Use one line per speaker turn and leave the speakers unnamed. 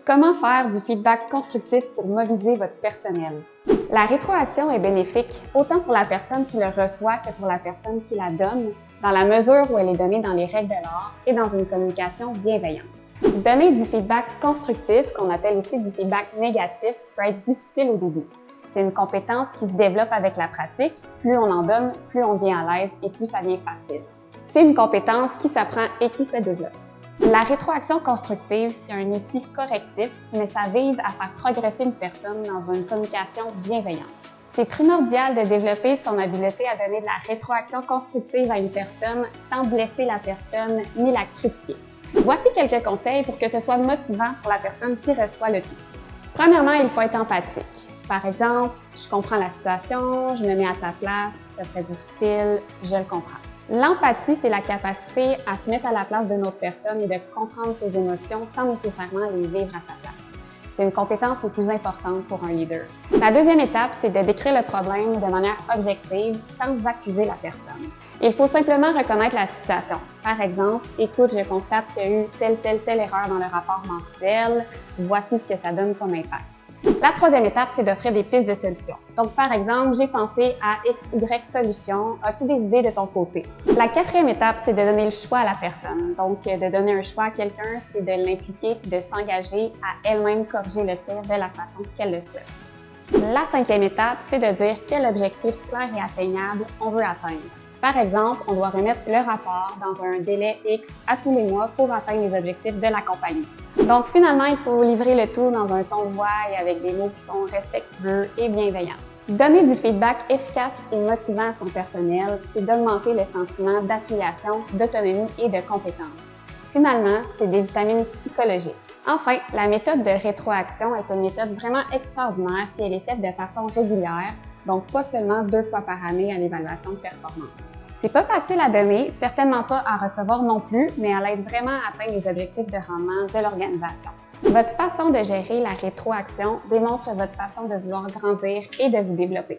Comment faire du feedback constructif pour mobiliser votre personnel? La rétroaction est bénéfique autant pour la personne qui le reçoit que pour la personne qui la donne, dans la mesure où elle est donnée dans les règles de l'art et dans une communication bienveillante. Donner du feedback constructif, qu'on appelle aussi du feedback négatif, peut être difficile au début. C'est une compétence qui se développe avec la pratique. Plus on en donne, plus on devient à l'aise et plus ça devient facile. C'est une compétence qui s'apprend et qui se développe. La rétroaction constructive, c'est un outil correctif, mais ça vise à faire progresser une personne dans une communication bienveillante. C'est primordial de développer son habileté à donner de la rétroaction constructive à une personne sans blesser la personne ni la critiquer. Voici quelques conseils pour que ce soit motivant pour la personne qui reçoit le tout. Premièrement, il faut être empathique. Par exemple, je comprends la situation, je me mets à ta place, ça serait difficile, je le comprends. L'empathie, c'est la capacité à se mettre à la place d'une autre personne et de comprendre ses émotions sans nécessairement les vivre à sa place. C'est une compétence la plus importante pour un leader. La deuxième étape, c'est de décrire le problème de manière objective sans accuser la personne. Il faut simplement reconnaître la situation. Par exemple, écoute, je constate qu'il y a eu telle erreur dans le rapport mensuel. Voici ce que ça donne comme impact. La troisième étape, c'est d'offrir des pistes de solutions. Donc, par exemple, j'ai pensé à X, Y solution. As-tu des idées de ton côté? La quatrième étape, c'est de donner le choix à la personne. Donc, de donner un choix à quelqu'un, c'est de l'impliquer et de s'engager à elle-même corriger le tir de la façon qu'elle le souhaite. La cinquième étape, c'est de dire quel objectif clair et atteignable on veut atteindre. Par exemple, on doit remettre le rapport dans un délai X à tous les mois pour atteindre les objectifs de la compagnie. Donc finalement, il faut livrer le tout dans un ton de voix et avec des mots qui sont respectueux et bienveillants. Donner du feedback efficace et motivant à son personnel, c'est d'augmenter le sentiment d'affiliation, d'autonomie et de compétence. Finalement, c'est des vitamines psychologiques. Enfin, la méthode de rétroaction est une méthode vraiment extraordinaire si elle est faite de façon régulière, donc pas seulement 2 fois par année à l'évaluation de performance. C'est pas facile à donner, certainement pas à recevoir non plus, mais elle aide vraiment à atteindre les objectifs de rendement de l'organisation. Votre façon de gérer la rétroaction démontre votre façon de vouloir grandir et de vous développer.